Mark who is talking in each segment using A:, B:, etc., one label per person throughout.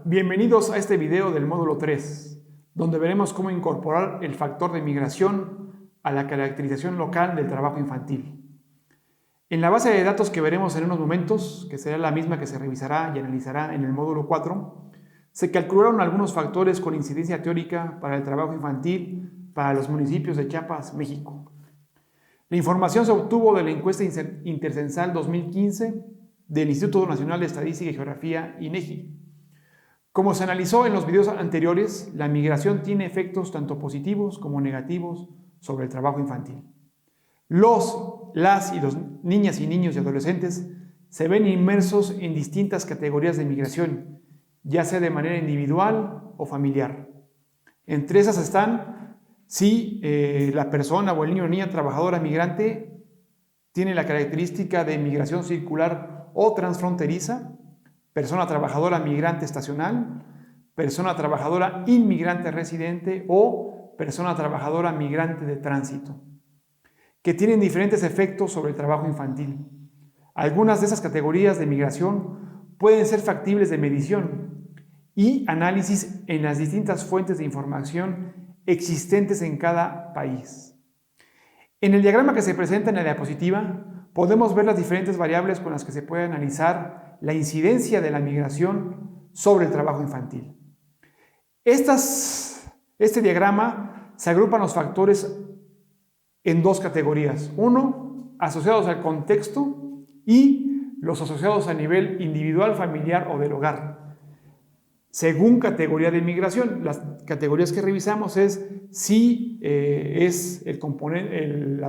A: Bienvenidos a este video del módulo 3, donde veremos cómo incorporar el factor de migración a la caracterización local del trabajo infantil. En la base de datos que veremos en unos momentos, que será la misma que se revisará y analizará en el módulo 4, se calcularon algunos factores con incidencia teórica para el trabajo infantil para los municipios de Chiapas, México. La información se obtuvo de la encuesta intercensal 2015 del Instituto Nacional de Estadística y Geografía, INEGI. Como se analizó en los videos anteriores, la migración tiene efectos tanto positivos como negativos sobre el trabajo infantil. Las niñas y niños y adolescentes se ven inmersos en distintas categorías de migración, ya sea de manera individual o familiar. Entre esas están si la persona o el niño o niña trabajadora migrante tiene la característica de migración circular o transfronteriza, persona trabajadora migrante estacional, persona trabajadora inmigrante residente o persona trabajadora migrante de tránsito, que tienen diferentes efectos sobre el trabajo infantil. Algunas de esas categorías de migración pueden ser factibles de medición y análisis en las distintas fuentes de información existentes en cada país. En el diagrama que se presenta en la diapositiva, podemos ver las diferentes variables con las que se puede analizar la incidencia de la migración sobre el trabajo infantil. Este diagrama se agrupan los factores en dos categorías. Uno, asociados al contexto y los asociados a nivel individual, familiar o del hogar. Según categoría de migración, las categorías que revisamos es si las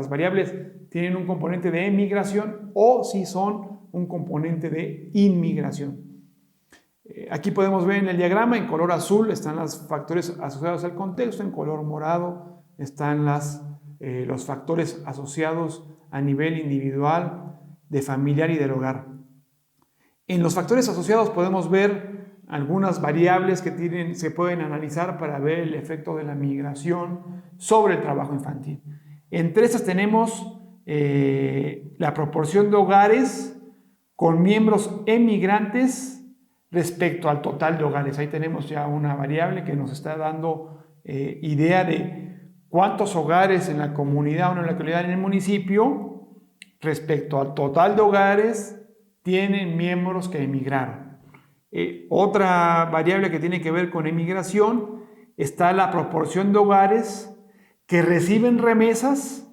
A: variables tienen un componente de emigración o si son un componente de inmigración. Aquí podemos ver en el diagrama, en color azul están los factores asociados al contexto, en color morado están los factores asociados a nivel individual, de familiar y del hogar. En los factores asociados podemos ver algunas variables que se pueden analizar para ver el efecto de la migración sobre el trabajo infantil. Entre estas tenemos la proporción de hogares con miembros emigrantes respecto al total de hogares. Ahí tenemos ya una variable que nos está dando idea de cuántos hogares en la comunidad o en la localidad en el municipio respecto al total de hogares tienen miembros que emigraron. Otra variable que tiene que ver con emigración está la proporción de hogares que reciben remesas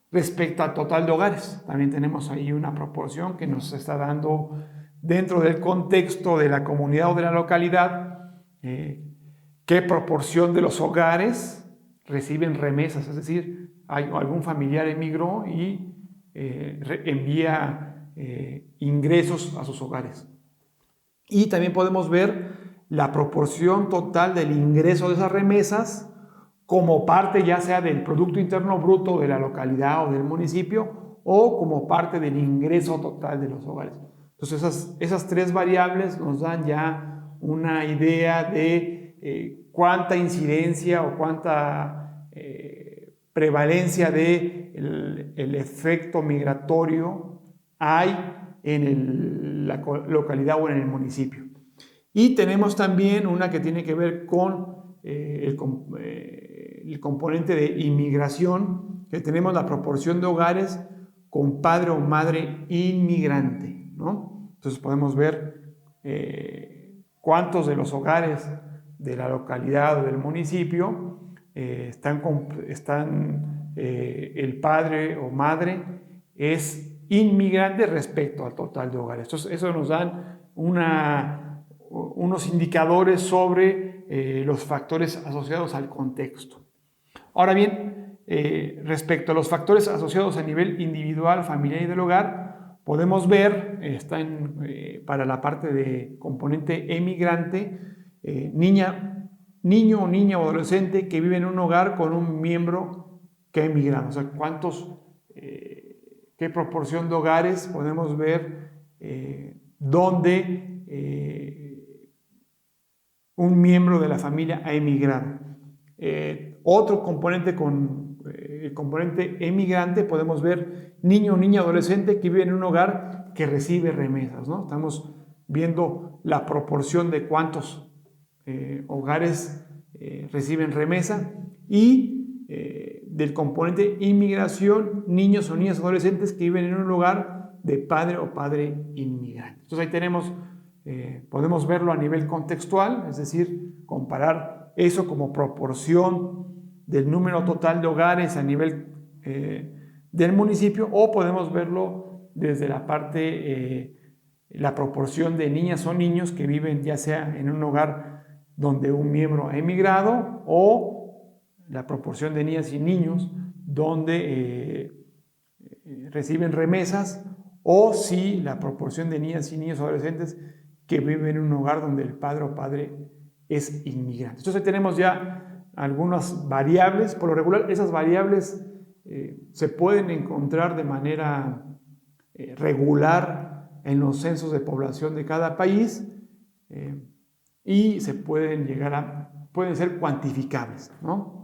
A: respecto al total de hogares. También tenemos ahí una proporción que nos está dando dentro del contexto de la comunidad o de la localidad qué proporción de los hogares reciben remesas, es decir, algún familiar emigró y envía ingresos a sus hogares. Y también podemos ver la proporción total del ingreso de esas remesas como parte ya sea del Producto Interno Bruto de la localidad o del municipio o como parte del ingreso total de los hogares. Entonces esas tres variables nos dan ya una idea de cuánta incidencia o cuánta prevalencia del efecto migratorio hay en la localidad o en el municipio. Y tenemos también una que tiene que ver con el componente de inmigración, que tenemos la proporción de hogares con padre o madre inmigrante, ¿no? Entonces podemos ver cuántos de los hogares de la localidad o del municipio el padre o madre es inmigrante respecto al total de hogares. Entonces eso nos dan unos indicadores sobre los factores asociados al contexto. Ahora bien, respecto a los factores asociados a nivel individual, familiar y del hogar, podemos ver, para la parte de componente emigrante, niño o niña o adolescente que vive en un hogar con un miembro que ha emigrado. O sea, qué proporción de hogares podemos ver donde un miembro de la familia ha emigrado. Otro componente con el componente emigrante podemos ver niño o niña adolescente que vive en un hogar que recibe remesas, ¿no? Estamos viendo la proporción de cuántos hogares reciben remesa, y del componente inmigración, niños o niñas adolescentes que viven en un lugar de padre o padre inmigrante. Entonces ahí tenemos, podemos verlo a nivel contextual, es decir, comparar eso como proporción del número total de hogares a nivel del municipio, o podemos verlo desde la parte, la proporción de niñas o niños que viven ya sea en un hogar donde un miembro ha emigrado, o la proporción de niñas y niños donde reciben remesas, o si la proporción de niñas y niños adolescentes que viven en un hogar donde el padre o padre es inmigrante. Entonces tenemos ya algunas variables. Por lo regular, esas variables se pueden encontrar de manera regular en los censos de población de cada país, y se pueden pueden ser cuantificables, ¿no?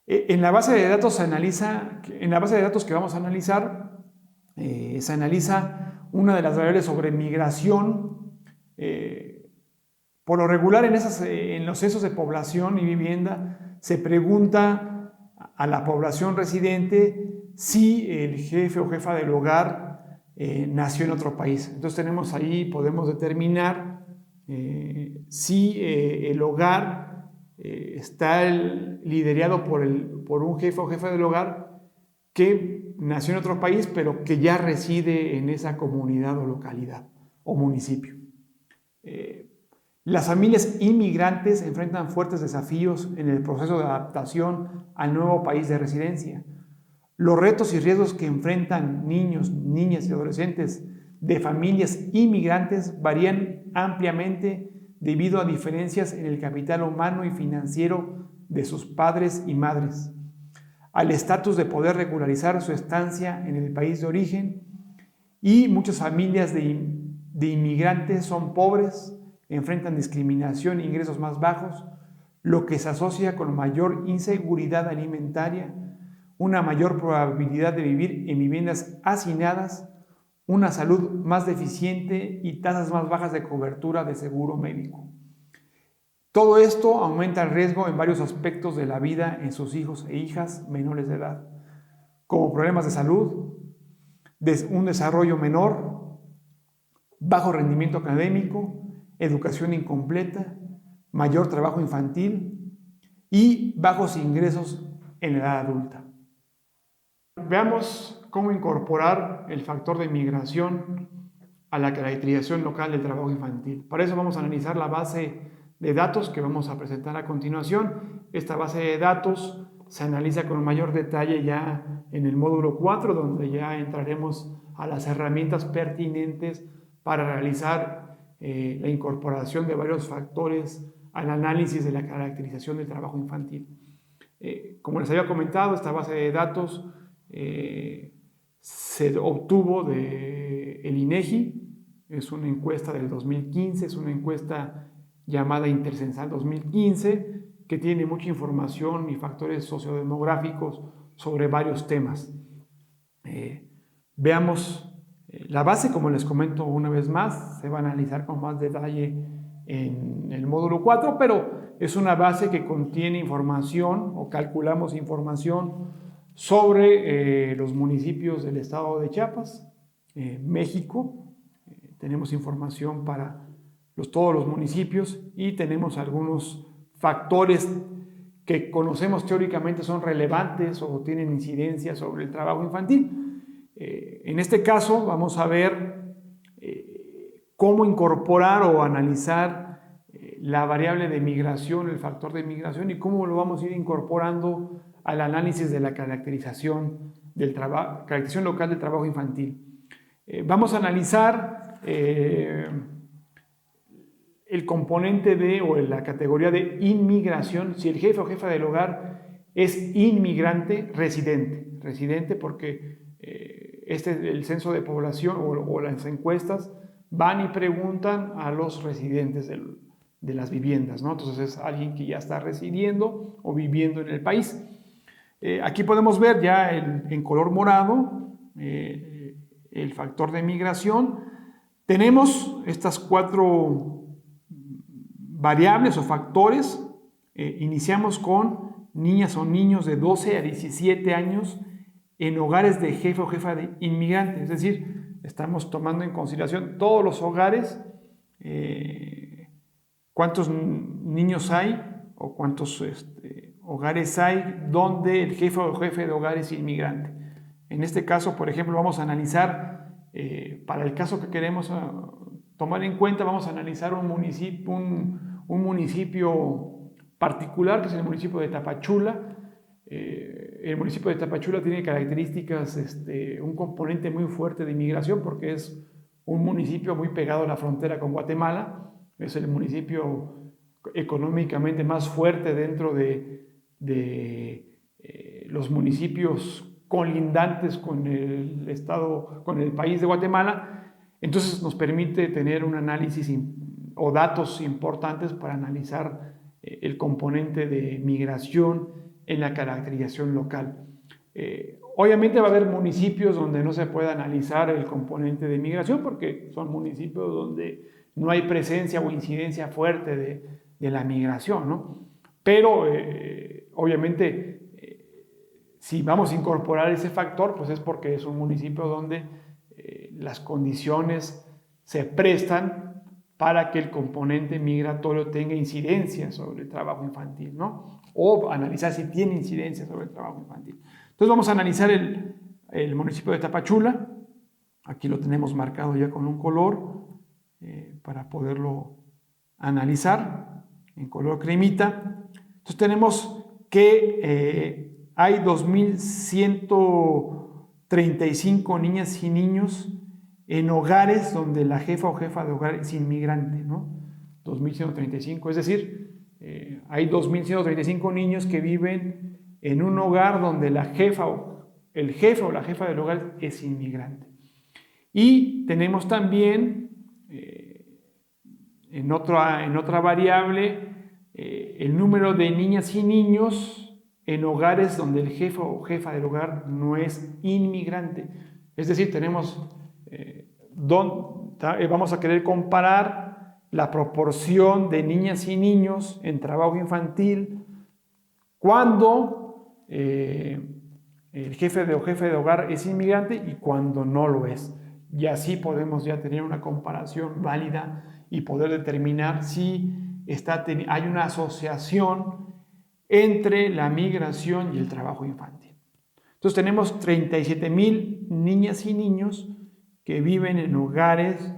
A: En la base de datos en la base de datos que vamos a analizar, se analiza una de las variables sobre migración. Por lo regular en los censos de población y vivienda se pregunta a la población residente si el jefe o jefa del hogar nació en otro país. Entonces podemos determinar si el hogar está liderado por un jefe o jefa del hogar que nació en otro país, pero que ya reside en esa comunidad o localidad o municipio. Las familias inmigrantes enfrentan fuertes desafíos en el proceso de adaptación al nuevo país de residencia. Los retos y riesgos que enfrentan niños, niñas y adolescentes de familias inmigrantes varían ampliamente debido a diferencias en el capital humano y financiero de sus padres y madres, al estatus de poder regularizar su estancia en el país de origen, y muchas familias de inmigrantes son pobres, enfrentan discriminación e ingresos más bajos, lo que se asocia con mayor inseguridad alimentaria, una mayor probabilidad de vivir en viviendas hacinadas, una salud más deficiente y tasas más bajas de cobertura de seguro médico. Todo esto aumenta el riesgo en varios aspectos de la vida en sus hijos e hijas menores de edad, como problemas de salud, un desarrollo menor, bajo rendimiento académico, educación incompleta, mayor trabajo infantil y bajos ingresos en la edad adulta. Veamos cómo incorporar el factor de migración a la caracterización local del trabajo infantil. Para eso vamos a analizar la base de datos que vamos a presentar a continuación. Esta base de datos se analiza con mayor detalle ya en el módulo 4, donde ya entraremos a las herramientas pertinentes para realizar la incorporación de varios factores al análisis de la caracterización del trabajo infantil. Como les había comentado, esta base de datos se obtuvo del INEGI, es una encuesta del 2015, es una encuesta llamada Intercensal 2015, que tiene mucha información y factores sociodemográficos sobre varios temas. Veamos la base, como les comento una vez más, se va a analizar con más detalle en el módulo 4, pero es una base que contiene información, o calculamos información sobre los municipios del estado de Chiapas, México. Tenemos información para todos los municipios, y tenemos algunos factores que conocemos teóricamente son relevantes o tienen incidencia sobre el trabajo infantil. En este caso vamos a ver cómo incorporar o analizar la variable de migración, el factor de migración, y cómo lo vamos a ir incorporando al análisis de la caracterización local del trabajo infantil. Vamos a analizar el componente o la categoría de inmigración, si el jefe o jefa del hogar es inmigrante residente porque el censo de población o las encuestas van y preguntan a los residentes de las viviendas, ¿no? Entonces es alguien que ya está residiendo o viviendo en el país. Aquí podemos ver ya en color morado el factor de migración. Tenemos estas 4 variables o factores, iniciamos con niñas o niños de 12 a 17 años en hogares de jefe o jefa de inmigrante. Es decir, estamos tomando en consideración todos los hogares, cuántos niños hay o cuántos hogares hay donde el jefe o jefe de hogar es inmigrante. En este caso, por ejemplo, vamos a analizar, para el caso que queremos tomar en cuenta, vamos a analizar un municipio particular, que es el municipio de Tapachula. El municipio de Tapachula tiene características, un componente muy fuerte de inmigración, porque es un municipio muy pegado a la frontera con Guatemala. Es el municipio económicamente más fuerte dentro de los municipios colindantes con el estado, con el país de Guatemala. Entonces nos permite tener un análisis o datos importantes para analizar el componente de migración en la caracterización local. Obviamente va a haber municipios donde no se pueda analizar el componente de migración, porque son municipios donde no hay presencia o incidencia fuerte de la migración, ¿no? Pero obviamente si vamos a incorporar ese factor, pues es porque es un municipio donde las condiciones se prestan para que el componente migratorio tenga incidencia sobre el trabajo infantil, ¿no? O analizar si tiene incidencia sobre el trabajo infantil. Entonces vamos a analizar el municipio de Tapachula. Aquí lo tenemos marcado ya con un color para poderlo analizar en color cremita. Entonces tenemos que hay 2.135 niñas y niños en hogares donde la jefa o jefa de hogar es inmigrante, ¿no? 2.135, es decir, hay 2.135 niños que viven en un hogar donde el jefe o la jefa del hogar es inmigrante. Y tenemos también en otra variable el número de niñas y niños en hogares donde el jefe o jefa del hogar no es inmigrante. Es decir, vamos a querer comparar la proporción de niñas y niños en trabajo infantil cuando el jefe o jefe de hogar es inmigrante y cuando no lo es. Y así podemos ya tener una comparación válida y poder determinar si hay una asociación entre la migración y el trabajo infantil. Entonces tenemos 37,000 niñas y niños que viven en hogares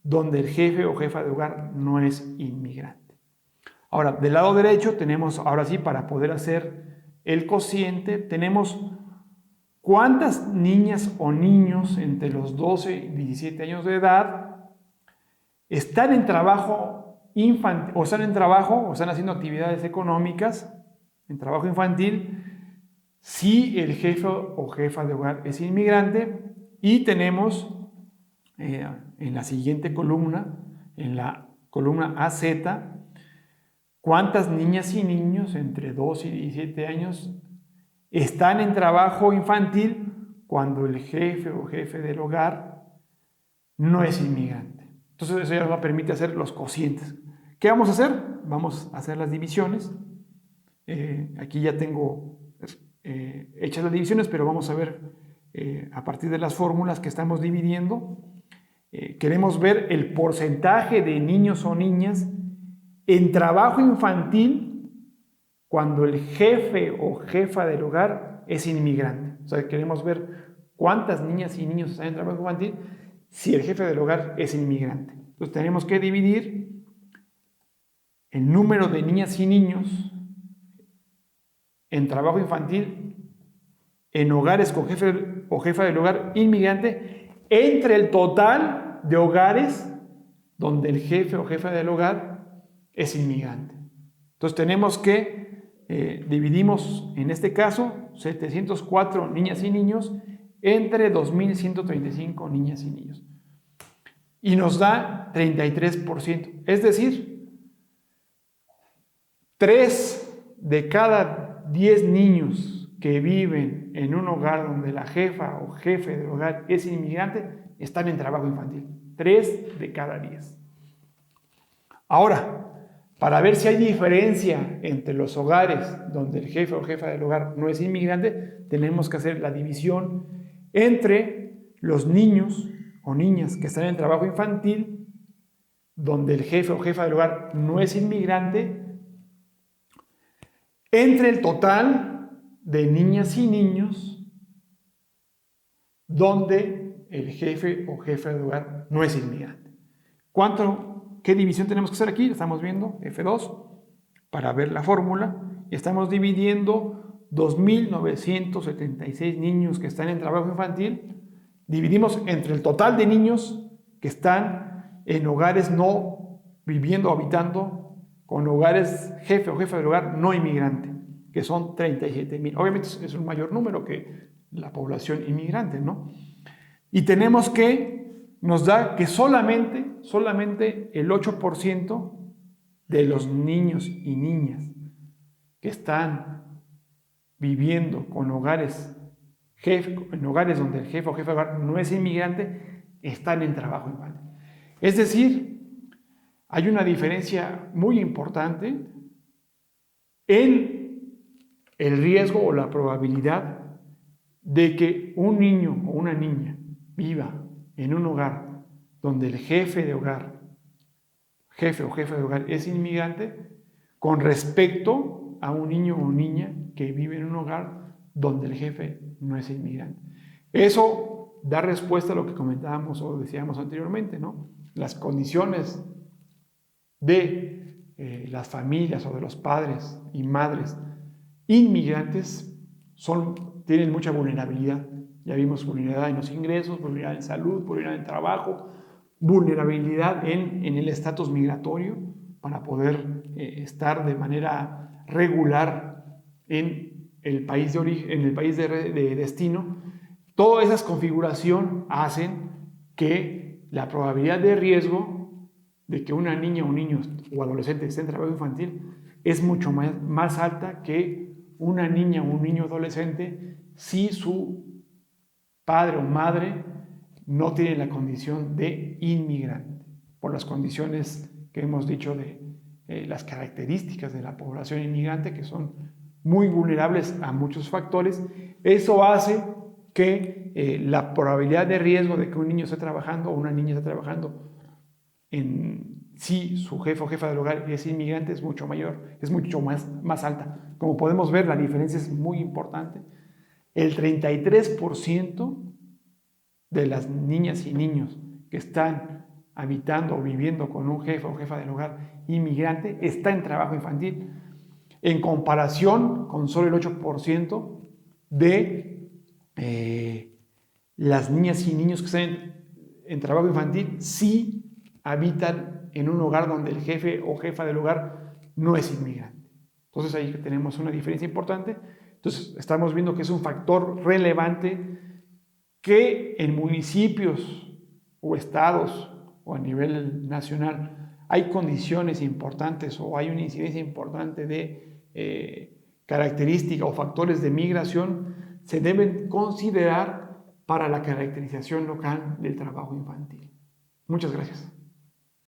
A: donde el jefe o jefa de hogar no es inmigrante. Ahora, del lado derecho tenemos, ahora sí, para poder hacer el cociente, tenemos cuántas niñas o niños entre los 12 y 17 años de edad están en trabajo infantil, o están haciendo actividades económicas en trabajo infantil, si el jefe o jefa de hogar es inmigrante. Y tenemos en la siguiente columna, en la columna AZ, cuántas niñas y niños entre 12 y 17 años están en trabajo infantil cuando el jefe o jefe del hogar no es inmigrante. Entonces eso ya nos permite hacer los cocientes. ¿Qué vamos a hacer? Vamos a hacer las divisiones. Aquí ya tengo hechas las divisiones, pero vamos a ver a partir de las fórmulas que estamos dividiendo. Queremos ver el porcentaje de niños o niñas en trabajo infantil cuando el jefe o jefa del hogar es inmigrante. O sea, queremos ver cuántas niñas y niños están en trabajo infantil si el jefe del hogar es inmigrante. Entonces tenemos que dividir el número de niñas y niños en trabajo infantil en hogares con jefe o jefa del hogar inmigrante entre el total de hogares donde el jefe o jefa del hogar es inmigrante. Entonces tenemos que dividimos en este caso 704 niñas y niños entre 2.135 niñas y niños y nos da 33%, es decir, 3 de cada 10 niños que viven en un hogar donde la jefa o jefe del hogar es inmigrante están en trabajo infantil. 3 de cada 10. Ahora, Para ver si hay diferencia entre los hogares donde el jefe o jefa del hogar no es inmigrante, tenemos que hacer la división entre los niños o niñas que están en trabajo infantil, donde el jefe o jefa del hogar no es inmigrante, entre el total de niñas y niños donde el jefe o jefa del hogar no es inmigrante. ¿Qué división tenemos que hacer aquí? Estamos viendo F2 para ver la fórmula. Estamos dividiendo 2.976 niños que están en trabajo infantil. Dividimos entre el total de niños que están en hogares no viviendo o habitando con hogares jefe o jefa del hogar no inmigrante, que son 37.000. Obviamente es un mayor número que la población inmigrante, ¿no? Y tenemos nos da que solamente el 8% de los niños y niñas que están viviendo con en hogares donde el jefe o jefa de hogar no es inmigrante, están en trabajo infantil. Es decir, hay una diferencia muy importante en el riesgo o la probabilidad de que un niño o una niña viva en un hogar donde el jefe o jefa de hogar es inmigrante, con respecto a un niño o niña que vive en un hogar donde el jefe no es inmigrante. Eso da respuesta a lo que comentábamos o decíamos anteriormente, ¿no? Las condiciones de las familias o de los padres y madres inmigrantes tienen mucha vulnerabilidad. Ya vimos vulnerabilidad en los ingresos, vulnerabilidad en salud, vulnerabilidad en trabajo, vulnerabilidad en el estatus migratorio para poder estar de manera regular en el país de origen, en el país de destino. Todas esas configuraciones hacen que la probabilidad de riesgo de que una niña, un niño o adolescente esté en trabajo infantil es mucho más alta que una niña o un niño adolescente si su padre o madre no tiene la condición de inmigrante, por las condiciones que hemos dicho de las características de la población inmigrante, que son muy vulnerables a muchos factores. Eso hace que la probabilidad de riesgo de que un niño esté trabajando o una niña esté trabajando si su jefe o jefa del hogar es inmigrante es mucho mayor, es mucho más alta. Como podemos ver, la diferencia es muy importante. El 33% de las niñas y niños que están habitando o viviendo con un jefe o jefa del hogar inmigrante está en trabajo infantil, en comparación con solo el 8% de las niñas y niños que están en trabajo infantil si habitan en un hogar donde el jefe o jefa del hogar no es inmigrante. Entonces ahí tenemos una diferencia importante. Entonces estamos viendo que es un factor relevante que en municipios o estados o a nivel nacional hay condiciones importantes o hay una incidencia importante de características o factores de migración, se deben considerar para la caracterización local del trabajo infantil. Muchas gracias.